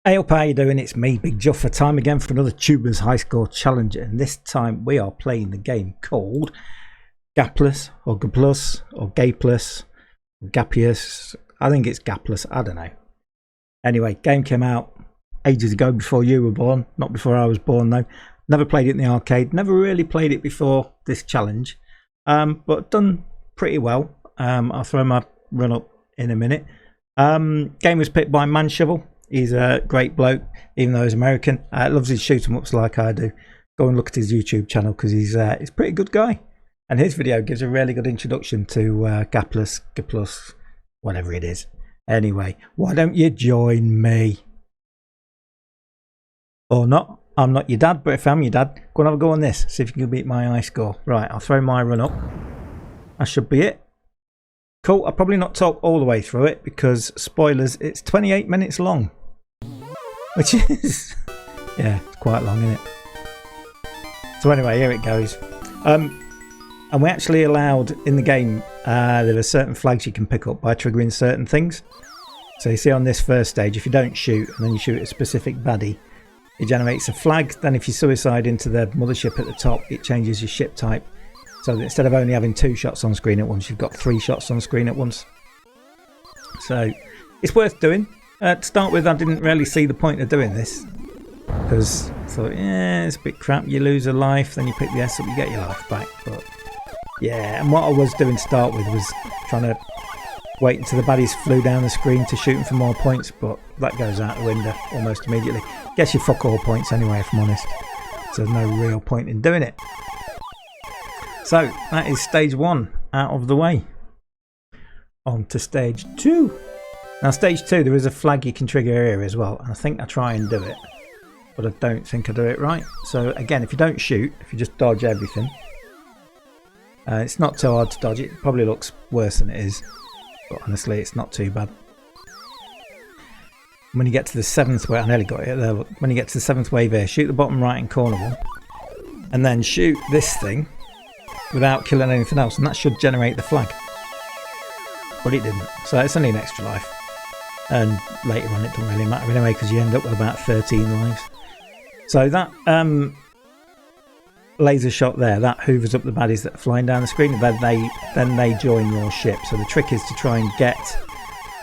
Hey up, how you doing? It's me, Big Juffer, time again for another Tubers High Score Challenge, and this time we are playing the game called Gapless or Gaplus or Gapeless or Gapius. I think it's Gapless, I don't know. Anyway, game came out ages ago, before you were born, not before I was born though. Never played it in the arcade, never really played it before this challenge, but done pretty well. I'll throw my run up in a minute. Game was picked by Manshovel. He's a great bloke, even though he's American. Loves his shoot 'em ups like I do. Go and look at his YouTube channel because he's a pretty good guy. And his video gives a really good introduction to Gapless, Gaplus, whatever it is. Anyway, why don't you join me? Or not. I'm not your dad, but if I'm your dad, go and have a go on this. See if you can beat my high score. Right, I'll throw my run up. That should be it. Cool, I'll probably not talk all the way through it because, spoilers, it's 28 minutes long. Which is, yeah, it's quite long, isn't it? So anyway, here it goes. And we actually allowed, in the game, there are certain flags you can pick up by triggering certain things. So you see on this first stage, if you don't shoot and then you shoot a specific baddie, it generates a flag. Then if you suicide into the mothership at the top, it changes your ship type. So that instead of only having 2 shots on screen at once, you've got 3 shots on screen at once. So it's worth doing. To start with, I didn't really see the point of doing this because I thought, yeah, it's a bit crap. You lose a life, then you pick the S up, you get your life back. But yeah, and what I was doing to start with was trying to wait until the baddies flew down the screen to shoot them for more points, but that goes out the window almost immediately. Guess you fuck all points anyway, if I'm honest. So there's no real point in doing it. So that is stage 1 out of the way. On to stage 2. Now stage 2, there is a flag you can trigger here as well, and I think I try and do it, but I don't think I do it right. So again, if you don't shoot, if you just dodge everything, it's not too hard to dodge. It probably looks worse than it is, but honestly it's not too bad. When you get to the 7th wave, I nearly got it there, but when you get to the 7th wave here, shoot the bottom right hand corner one, and then shoot this thing without killing anything else, and that should generate the flag. But it didn't, so it's only an extra life. And later on it doesn't really matter anyway because you end up with about 13 lives. So that laser shot there, that hoovers up the baddies that are flying down the screen, and then they join your ship. So the trick is to try and get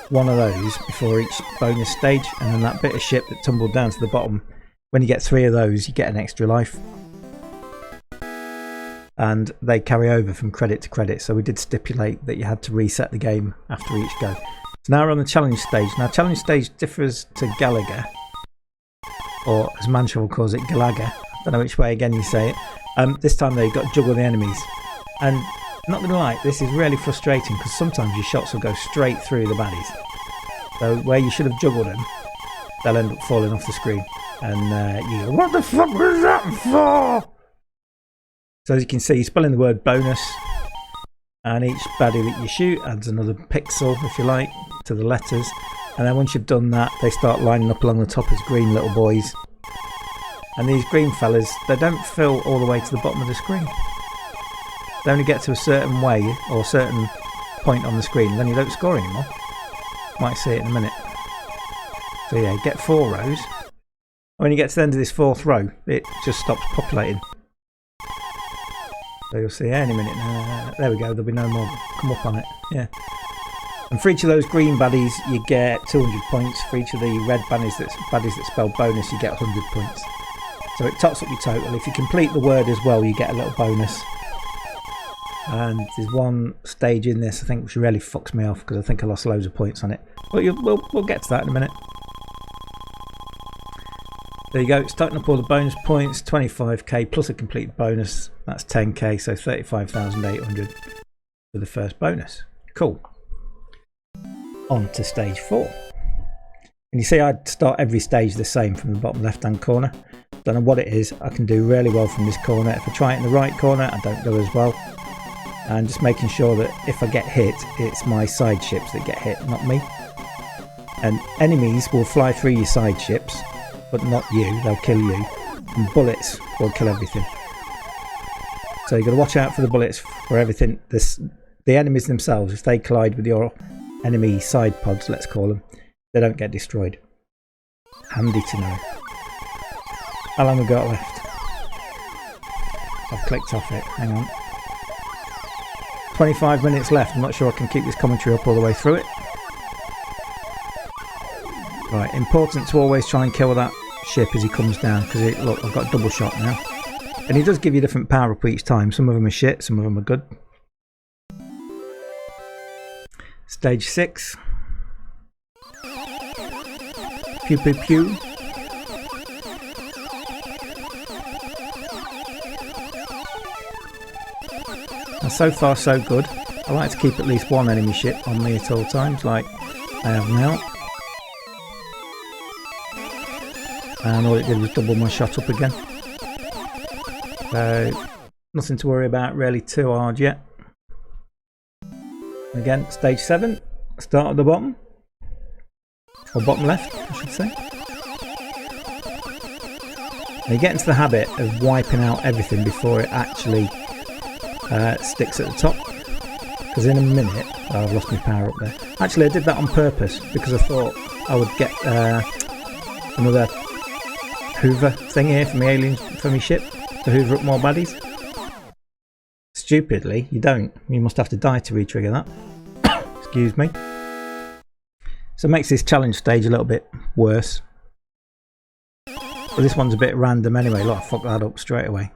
one of those before each bonus stage, and then that bit of ship that tumbled down to the bottom, when you get 3 of those you get an extra life. And they carry over from credit to credit, so we did stipulate that you had to reset the game after each go. So now we're on the challenge stage. Now challenge stage differs to Galaga, or as Manshovel calls it, Galaga. I don't know which way again you say it. This time though you've got to juggle the enemies, and not gonna lie, this is really frustrating because sometimes your shots will go straight through the baddies. So where you should have juggled them, they'll end up falling off the screen, and you go, what the fuck was that for? So as you can see, you're spelling the word bonus, and each baddie that you shoot adds another pixel, if you like, to the letters. And then once you've done that, they start lining up along the top as green little boys. And these green fellas, they don't fill all the way to the bottom of the screen. They only get to a certain way, or a certain point on the screen, then you don't score anymore. Might see it in a minute. So yeah, get 4 rows. When you get to the end of this 4th row, it just stops populating. So you'll see any minute now. There we go, there'll be no more come up on it. Yeah. And for each of those green baddies you get 200 points. For each of the red baddies that spell bonus you get 100 points. So it tots up your total. If you complete the word as well you get a little bonus. And there's one stage in this I think which really fucks me off because I think I lost loads of points on it. But we'll get to that in a minute. There you go, starting up all the bonus points, 25k plus a complete bonus, that's 10k, so 35,800 for the first bonus. Cool. On to stage 4. And you see I'd start every stage the same from the bottom left hand corner. Don't know what it is, I can do really well from this corner. If I try it in the right corner I don't do as well. And just making sure that if I get hit, it's my side ships that get hit, not me. And enemies will fly through your side ships, but not you, they'll kill you, and bullets will kill everything. So you've got to watch out for the bullets for everything. The enemies themselves, if they collide with your enemy side pods, let's call them, they don't get destroyed. Handy to know. How long have we got left? I've clicked off it. Hang on. 25 minutes left. I'm not sure I can keep this commentary up all the way through it. Right, important to always try and kill that ship as he comes down, because look, I've got a double shot now. And he does give you different power up each time. Some of them are shit, some of them are good. Stage 6. Pew pew pew. Now, so far so good. I like to keep at least one enemy ship on me at all times, like I have now. And all it did was double my shot up again. So nothing to worry about really too hard yet. Again, stage 7, start at the bottom. Or bottom left, I should say. And you get into the habit of wiping out everything before it actually sticks at the top. Because in a minute, I've lost my power up there. Actually, I did that on purpose because I thought I would get another Hoover thing here for my ship to hoover up more baddies. Stupidly, you don't. You must have to die to re-trigger that. Excuse me. So it makes this challenge stage a little bit worse. But this one's a bit random anyway. Look, I fucked that up straight away.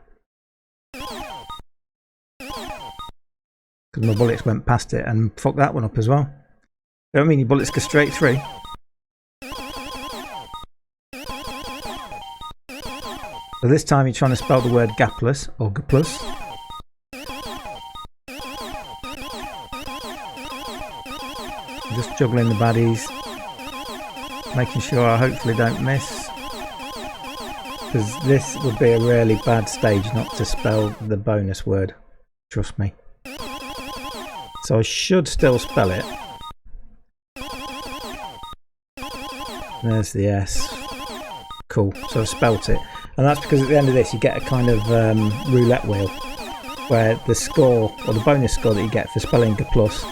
Because my bullets went past it and fucked that one up as well. You know what I mean? Your bullets go straight through. So this time you're trying to spell the word gapless or gaplus. Just juggling the baddies, making sure I hopefully don't miss, because this would be a really bad stage not to spell the bonus word, trust me. So I should still spell it. There's the S. Cool, so I've spelt it. And that's because at the end of this you get a kind of roulette wheel where the score, or the bonus score that you get for spelling gaplus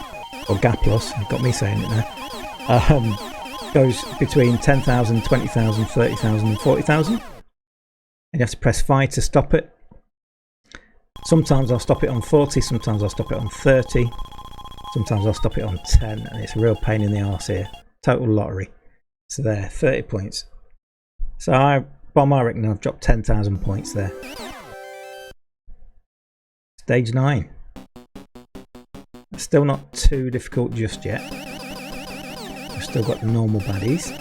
or gaplus, you've got me saying it now, goes between 10,000, 20,000, 30,000 and 40,000. And you have to press 5 to stop it. Sometimes I'll stop it on 40, sometimes I'll stop it on 30, sometimes I'll stop it on 10, and it's a real pain in the arse here. Total lottery. So there, 30 points. So I reckon I've dropped 10,000 points there. Stage 9. It's still not too difficult just yet. I've still got the normal baddies.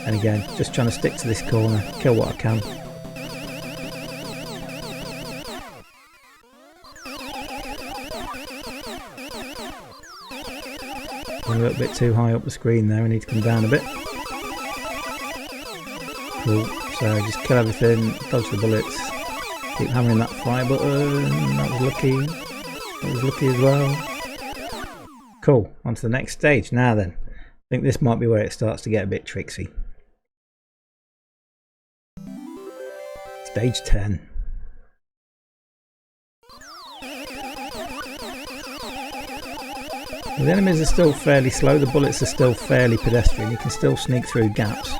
And again, just trying to stick to this corner, kill what I can. I'm a little bit too high up the screen there, I need to come down a bit. Cool, so just kill everything, dodge the bullets, keep hammering that fire button. That was lucky. That was lucky as well. Cool, on to the next stage. Now then, I think this might be where it starts to get a bit tricksy. Stage 10. Well, the enemies are still fairly slow, the bullets are still fairly pedestrian, you can still sneak through gaps.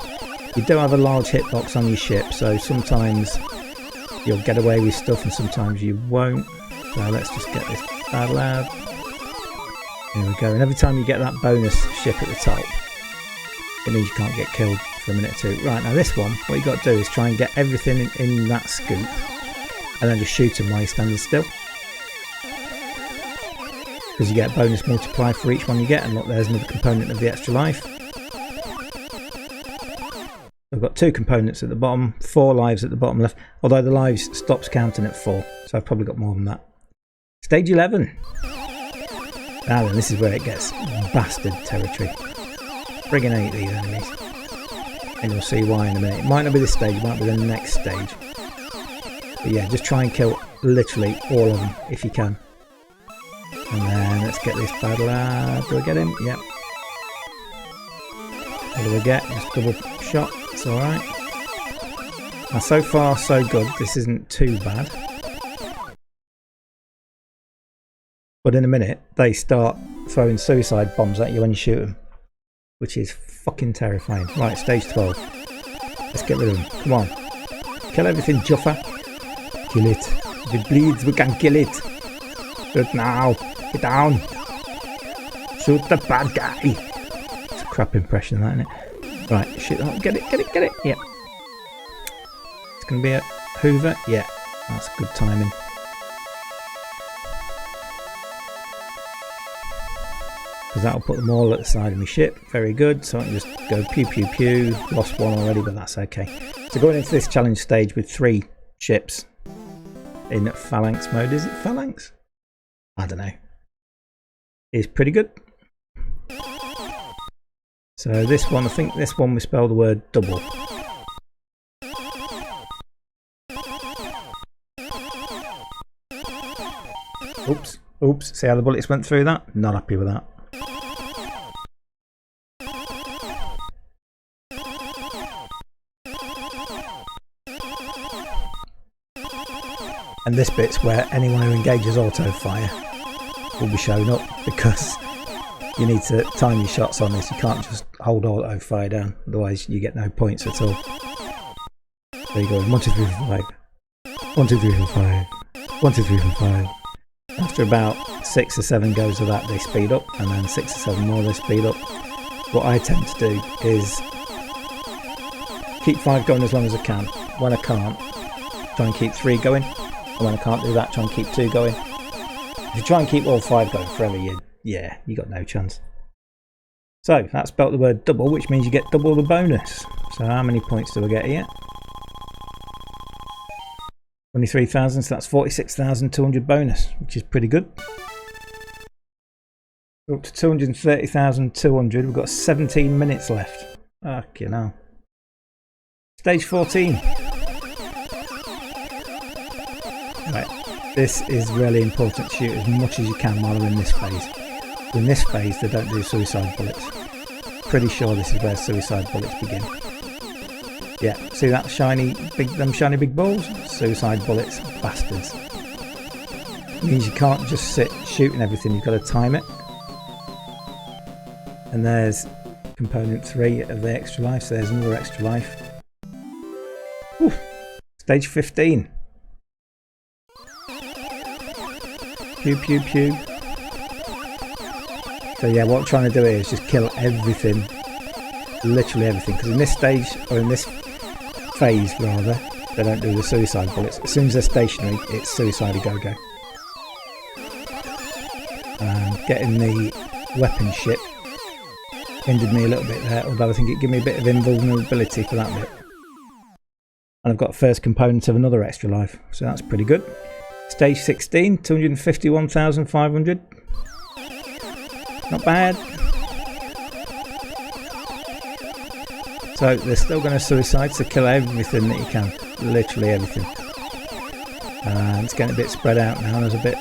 You do have a large hitbox on your ship, so sometimes you'll get away with stuff and sometimes you won't. So let's just get this battle out. Here we go, and every time you get that bonus ship at the top, it means you can't get killed for a minute or two. Right, now this one, what you got to do is try and get everything in that scoop and then just shoot them while you're standing still. Because you get a bonus multiplier for each one you get, and look, there's another component of the extra life. I've got 2 components at the bottom, 4 lives at the bottom left, although the lives stops counting at 4, so I've probably got more than that. Stage 11. Now then, this is where it gets bastard territory. Friggin' hate these enemies. And you'll see why in a minute. It might not be this stage, it might be the next stage. But yeah, just try and kill literally all of them if you can. And then let's get this battle out. Do I get him? Yep. What do I get? Just double shot. It's alright. Now so far so good. This isn't too bad. But in a minute they start throwing suicide bombs at you when you shoot them. which is fucking terrifying. Right, stage 12. Let's get rid of them. Come on. Kill everything, Juffa. Kill it. If it bleeds, we can kill it. Do it now. Get down. Shoot the bad guy. It's a crap impression, that, isn't it? Right, shoot. Oh, get it, get it, get it. Yeah. It's going to be a Hoover. Yeah, that's good timing. Because that'll put them all at the side of my ship. Very good. So I can just go pew pew pew. Lost one already, but that's okay. So going into this challenge stage with 3 ships in phalanx mode. Is it phalanx? I don't know. It's pretty good. So this one, I think this one we spell the word double. Oops, oops. See how the bullets went through that? Not happy with that. And this bit's where anyone who engages auto fire will be shown up, because you need to time your shots on this. You can't just hold auto fire down, otherwise you get no points at all. There you go. 1, 2, 3, 4, 5. 1, 2, 3, 4, 5. 1, 2, 3, 4, 5. After about 6 or 7 goes of that, they speed up, and then 6 or 7 more they speed up. What I tend to do is keep 5 going as long as I can. When I can't, try and keep 3 going. And when I can't do that, try and keep 2 going. If you try and keep all 5 going forever, you got no chance. So that spelt the word double, which means you get double the bonus. So how many points do I get here? 23,000, so that's 46,200 bonus, which is pretty good. We're up to 230,200. We've got 17 minutes left. Fucking hell. Stage 14. Right, this is really important to shoot as much as you can while we're in this phase. In this phase, they don't do suicide bullets. Pretty sure this is where suicide bullets begin. Yeah, see that them shiny big balls? Suicide bullets, bastards. It means you can't just sit shooting everything, you've got to time it. And there's component 3 of the extra life, so there's another extra life. Whew. Stage 15. Pew pew pew. So yeah, what I'm trying to do here is just kill everything. Literally everything. Because in this stage, or in this phase rather, they don't do the suicide bullets. As soon as they're stationary, it's suicide go-go. Getting the weapon ship hindered me a little bit there, although I think it gave me a bit of invulnerability for that bit. And I've got first component of another extra life, so that's pretty good. Stage 16, 251,500. Not bad. So they're still going to suicide, so kill everything that you can. Literally everything. It's getting a bit spread out now. There's a bit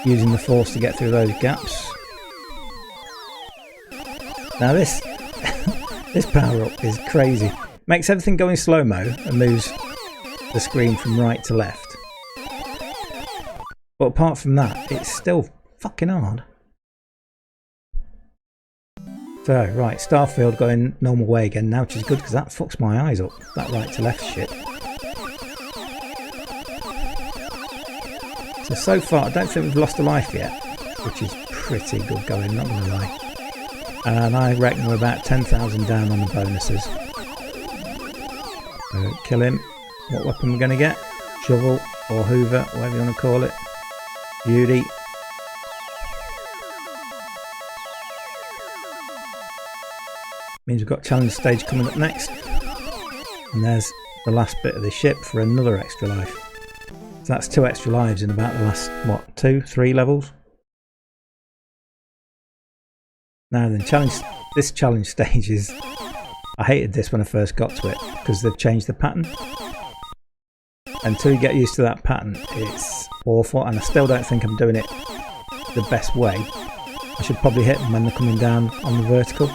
using the force to get through those gaps. Now this this power up is crazy. Makes everything go in slow-mo and moves the screen from right to left. But apart from that, it's still fucking hard. So, right, Starfield going normal way again now, which is good because that fucks my eyes up. That right to left shit. So far, I don't think we've lost a life yet, which is pretty good going, not gonna lie. And I reckon we're about 10,000 down on the bonuses. So, kill him. What weapon we're gonna get? Shovel or Hoover, whatever you want to call it. Beauty. Means we've got challenge stage coming up next. And there's the last bit of the ship for another extra life. So that's 2 extra lives in about the last, what, 2, 3 levels? Now then, this challenge stage is... I hated this when I first got to it, because they've changed the pattern. Until you get used to that pattern, it's awful, and I still don't think I'm doing it the best way. I should probably hit them when they're coming down on the vertical,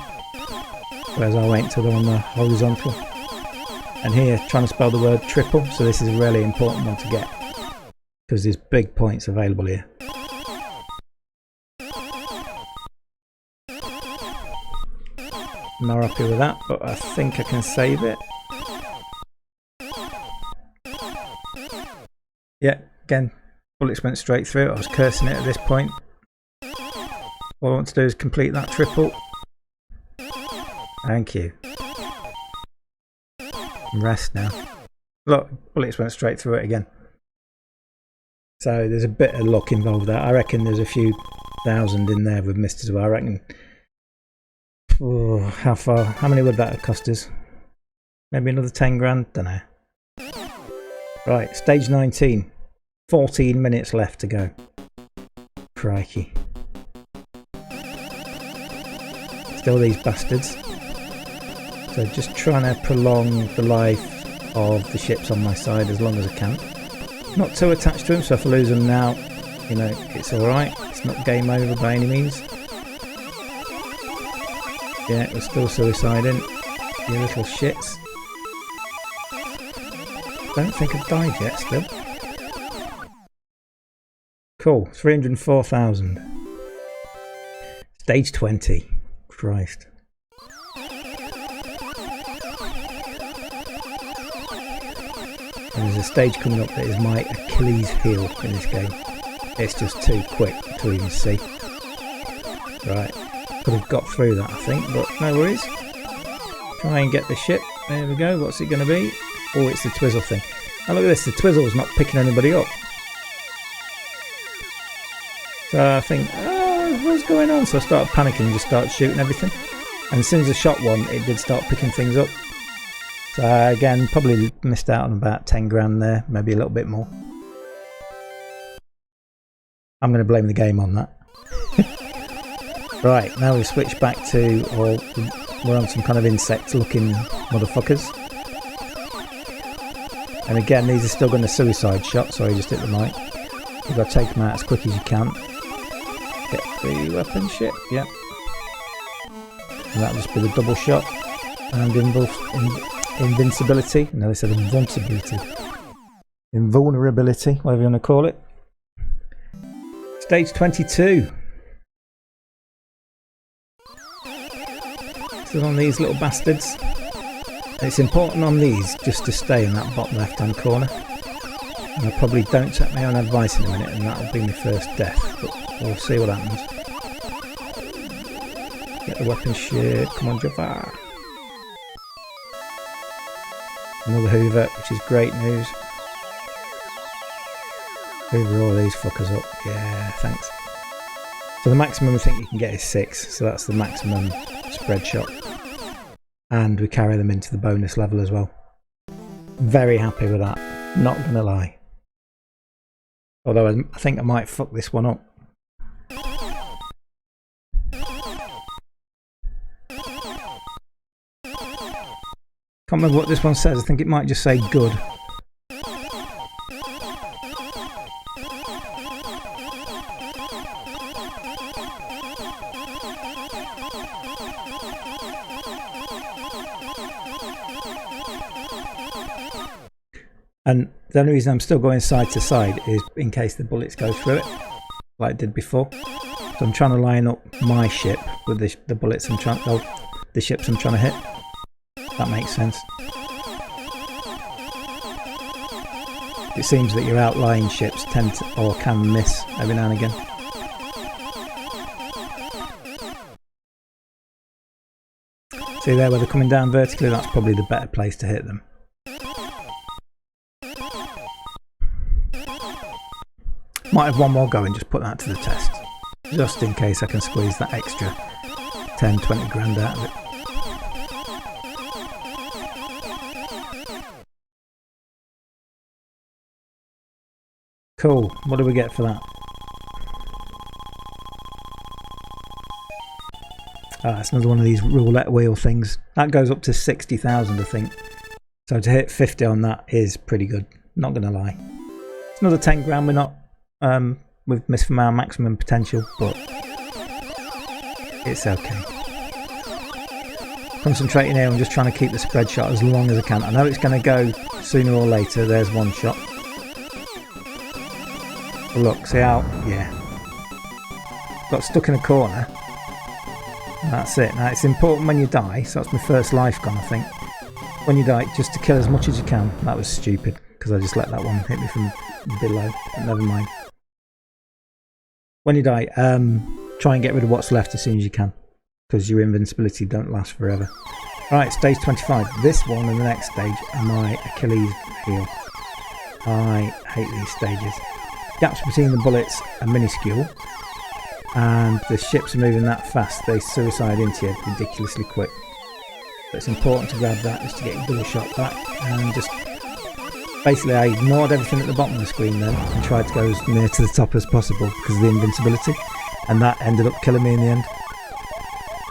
whereas I'll wait until they're on the horizontal. And here, trying to spell the word triple, so this is a really important one to get, because there's big points available here. not happy with that, but I think I can save it. Yeah, again, bullets went straight through. I was cursing it at this point. All I want to do is complete that triple. Thank you. Rest now. Look, bullets went straight through it again. So there's a bit of luck involved there. I reckon there's a few thousand in there we've missed as well. I reckon. Oh, how far? How many would that have cost us? Maybe another 10 grand? Don't know. Right, stage 19. 14 minutes left to go. Crikey. Still these bastards. So just trying to prolong the life of the ships on my side as long as I can. Not too attached to them, so if I lose them now, you know, it's alright. It's not game over by any means. Yeah, we're still suiciding. You little shits. Don't think I've died yet still. Cool, 304,000. Stage 20. Christ. And there's a stage coming up that is my Achilles heel in this game. It's just too quick to even see. Right. Could have got through that, I think, but no worries. Try and get the ship. There we go. What's it going to be? Oh, it's the Twizzle thing. Now look at this. The Twizzle's not picking anybody up. So I think, oh, what's going on? So I started panicking and just started shooting everything. And as soon as I shot one, it did start picking things up. So again, probably missed out on about 10 grand there. Maybe a little bit more. I'm going to blame the game on that. Right, now we switch back to, or we're on some kind of insect looking motherfuckers. And again, these are still going to suicide shot. Sorry, just hit the mic. You've got to take them out as quick as you can. Get the weapon shit, yeah. And that'll just be the double shot. And invincibility. No, they said invincibility. Invulnerability, whatever you want to call it. Stage 22. So on these little bastards. It's important on these just to stay in that bottom left hand corner. And I probably don't take my own advice in a minute, and that'll be my first death, but we'll see what happens. Get the weapon shit, come on Jafar. Another Hoover, which is great news. Hoover all these fuckers up, yeah, thanks. So the maximum I think you can get is 6, so that's the maximum spread shot. And we carry them into the bonus level as well. Very happy with that, not gonna lie. Although I think I might fuck this one up. Can't remember what this one says, I think it might just say good. And the only reason I'm still going side to side is in case the bullets go through it, like I did before. So I'm trying to line up my ship with the bullets I'm trying, the ships I'm trying to hit. That makes sense. It seems that your outlying ships tend to, or can miss every now and again. See there where they're coming down vertically, that's probably the better place to hit them. Might have one more go and just put that to the test. Just in case I can squeeze that extra 10, 20 grand out of it. Cool, what do we get for that? Ah, that's another one of these roulette wheel things. That goes up to 60,000 I think. So to hit 50 on that is pretty good, not gonna lie. It's another 10 grand we're not we've missed from our maximum potential, but it's okay. Concentrating here, I'm just trying to keep the spread shot as long as I can. I know it's going to go sooner or later. There's one shot. Look, see how, yeah. Got stuck in a corner. And that's it. Now it's important when you die, so that's my first life gone I think. When you die, just to kill as much as you can. That was stupid, because I just let that one hit me from below, but never mind. When you die, try and get rid of what's left as soon as you can, because your invincibility don't last forever. Right, stage 25. This one and the next stage are my Achilles heel. I hate these stages. Gaps between the bullets are minuscule, and the ships are moving that fast, they suicide into you ridiculously quick. But it's important to grab that just to get your double shot back, and just basically I ignored everything at the bottom of the screen then and tried to go as near to the top as possible because of the invincibility, and that ended up killing me in the end.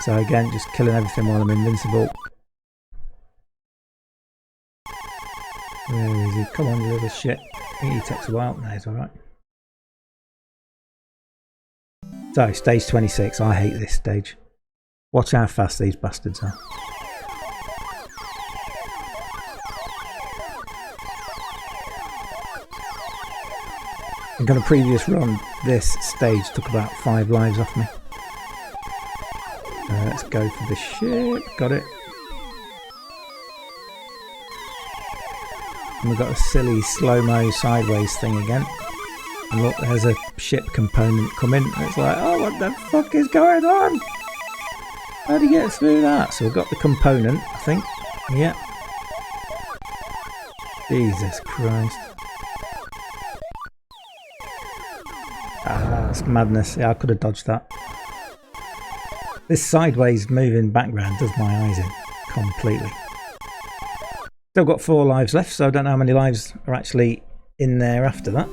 So again, just killing everything while I'm invincible. Where is he? Come on, you little shit. He takes a while. No, he's alright. So, stage 26. I hate this stage. Watch how fast these bastards are. I think on a previous run, this stage took about 5 lives off me. Let's go for the ship. Got it. And we've got a silly slow-mo sideways thing again. And look, there's a ship component coming. And it's like, oh, what the fuck is going on? How do you get through that? So we've got the component, I think. Yeah. Jesus Christ. Ah, that's madness. Yeah, I could have dodged that. This sideways moving background does my eyes in completely. Still got 4 lives left, so I don't know how many lives are actually in there after that.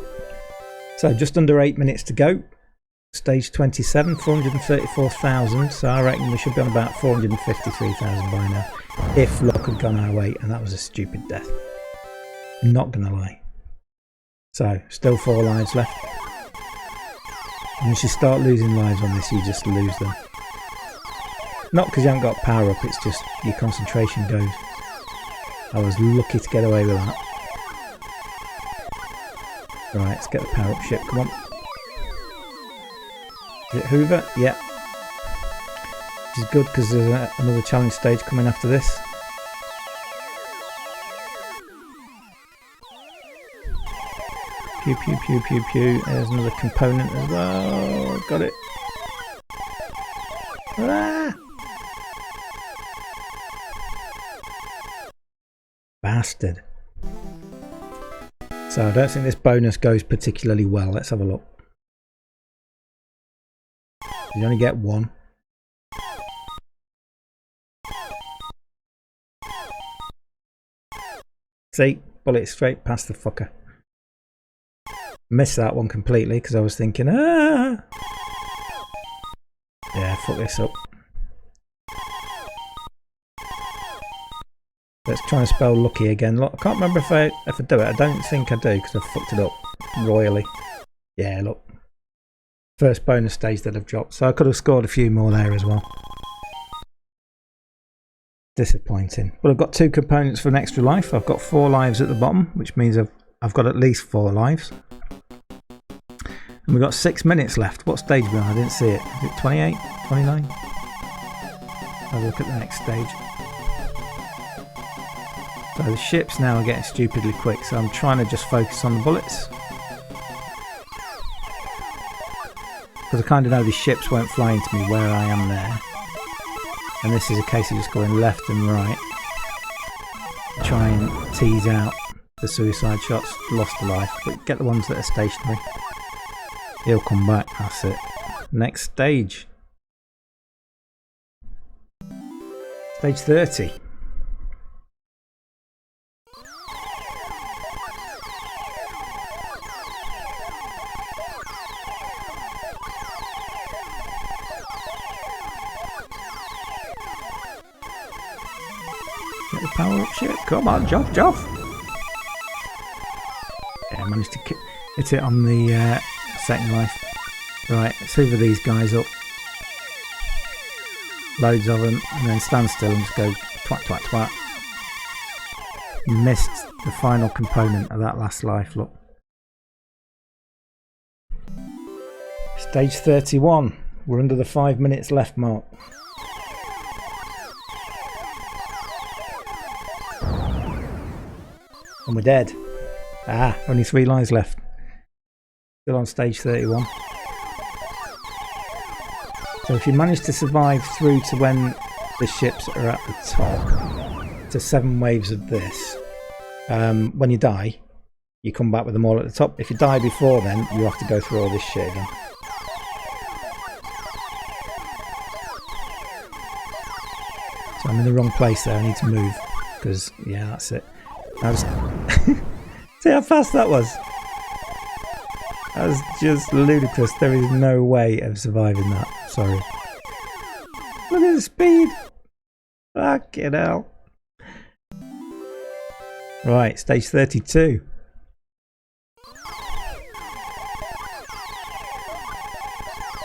So just under 8 minutes to go. Stage 27, 434,000. So I reckon we should be on about 453,000 by now, if luck had gone our way, and that was a stupid death. Not gonna lie. So still 4 lives left. And once you start losing lives on this, you just lose them. Not because you haven't got power up, it's just your concentration goes. I was lucky to get away with that. Right, let's get the power up ship, come on. Is it Hoover? Yeah. Which is good because there's another challenge stage coming after this. Pew pew pew pew pew. There's another component as well. Got it. Ah! Bastard. So I don't think this bonus goes particularly well. Let's have a look. You only get 1. See? Bullet straight past the fucker. Missed that one completely because I was thinking, ah! Yeah, fuck this up. Let's try and spell lucky again. Look, I can't remember if I do it. I don't think I do because I fucked it up royally. Yeah, look. First bonus stage that I've dropped. So I could have scored a few more there as well. Disappointing. But I've got 2 components for an extra life. I've got 4 lives at the bottom, which means I've got at least 4 lives. And we've got 6 minutes left. What stage are we on? I didn't see it. Is it 28? 29? Have a look at the next stage. So the ships now are getting stupidly quick, so I'm trying to just focus on the bullets. Because I kind of know the ships won't fly into me where I am there. And this is a case of just going left and right. Try and tease out the suicide shots, lost a life, but get the ones that are stationary. He'll come back, that's it. Next stage. Stage 30. Get the power up shit. Come on, Joff, Joff. Yeah, I managed to hit it on the second life. Right, let's hoover these guys up. Loads of them, and then stand still and just go twat, twat, twat. Missed the final component of that last life, look. Stage 31. We're under the 5 minutes left mark. And we're dead. Ah, only 3 lives left. Still on stage 31. So if you manage to survive through to when the ships are at the top, to 7 waves of this, when you die, you come back with them all at the top. If you die before then, you have to go through all this shit again. So I'm in the wrong place there. I need to move because, yeah, that's it. See how fast that was? That was just ludicrous. There is no way of surviving that. Sorry. Look at the speed. Fucking hell. Right, stage 32.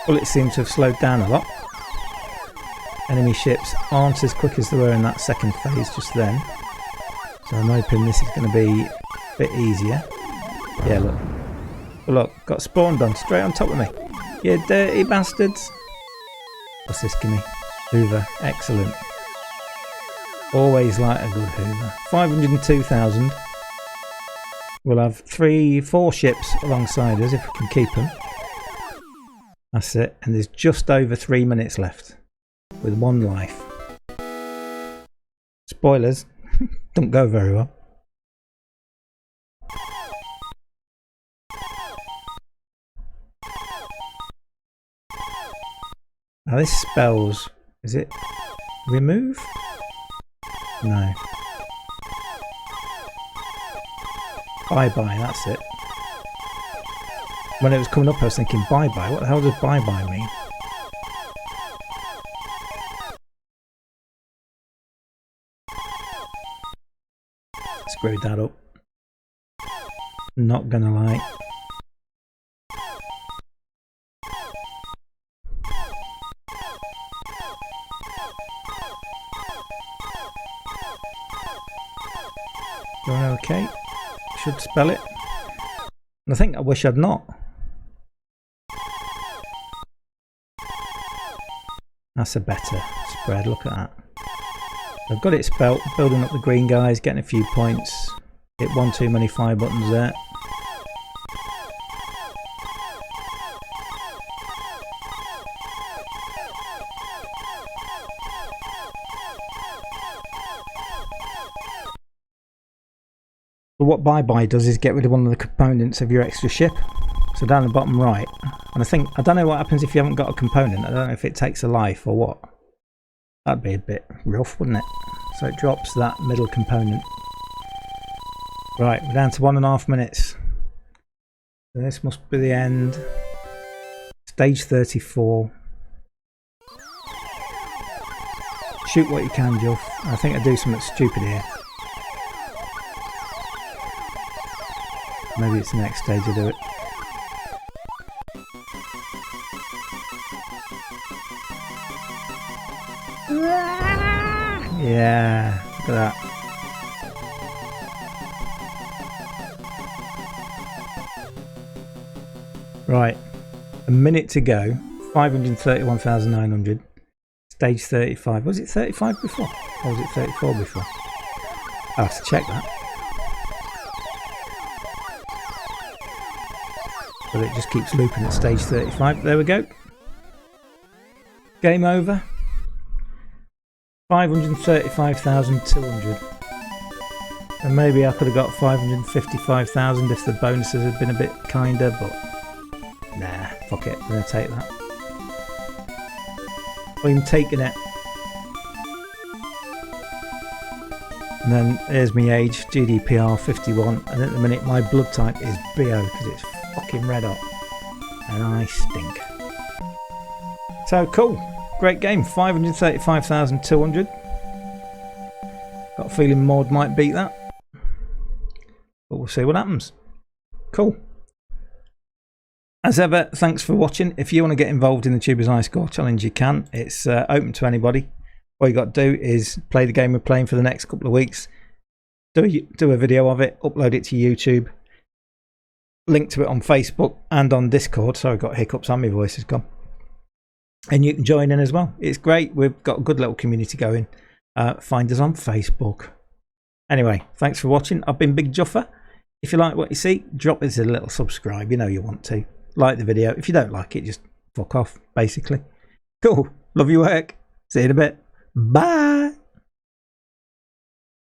Bullets seem to have slowed down a lot. Enemy ships aren't as quick as they were in that second phase just then. So I'm hoping this is going to be a bit easier. Yeah, look. Oh, look, got spawned on straight on top of me. You dirty bastards. What's this, gimme? Hoover, excellent. Always like a good Hoover. 502,000. We'll have 3-4 ships alongside us if we can keep them. That's it. And there's just over 3 minutes left with 1 life. Spoilers. Don't go very well. Now this spells, is it remove? No. Bye-bye, that's it. When it was coming up I was thinking bye-bye, what the hell does bye-bye mean? Screwed that up. Not gonna lie. Going okay. Should spell it. And I think I wish I'd not. That's a better spread, look at that. I've got it spelt, building up the green guys, getting a few points. Hit 1 too many fire buttons there. But what bye-bye does is get rid of one of the components of your extra ship. So down the bottom right, and I don't know what happens if you haven't got a component. I don't know if it takes a life or what. That'd be a bit rough, wouldn't it? So it drops that middle component. Right, we're down to 1.5 minutes. So this must be the end. Stage 34. Shoot what you can, Juff. I think I do something stupid here. Maybe it's the next stage I do it. Yeah, look at that. Right, a minute to go. 531,900. Stage 35. Was it 35 before? Or was it 34 before? I'll have to check that. But it just keeps looping at stage 35. There we go. Game over. 535,200. And maybe I could have got 555,000 if the bonuses had been a bit kinder, but nah, fuck it, I'm going to take that. I'm taking it. And then there's my age, GDPR 51, and at the minute my blood type is BO because it's fucking red hot. And I stink. So cool. Great game, 535,200. Got a feeling Maud might beat that. But we'll see what happens. Cool. As ever, thanks for watching. If you want to get involved in the Tubers High Score Challenge, you can. It's open to anybody. All you got to do is play the game we're playing for the next couple of weeks. Do a video of it, upload it to YouTube. Link to it on Facebook and on Discord. Sorry, I got hiccups and my voice has gone. And you can join in as well. It's great. We've got a good little community going. Find us on Facebook. Anyway, thanks for watching. I've been Big Juffer. If you like what you see, drop us a little subscribe. You know you want to. Like the video. If you don't like it, just fuck off, basically. Cool. Love your work. See you in a bit. Bye.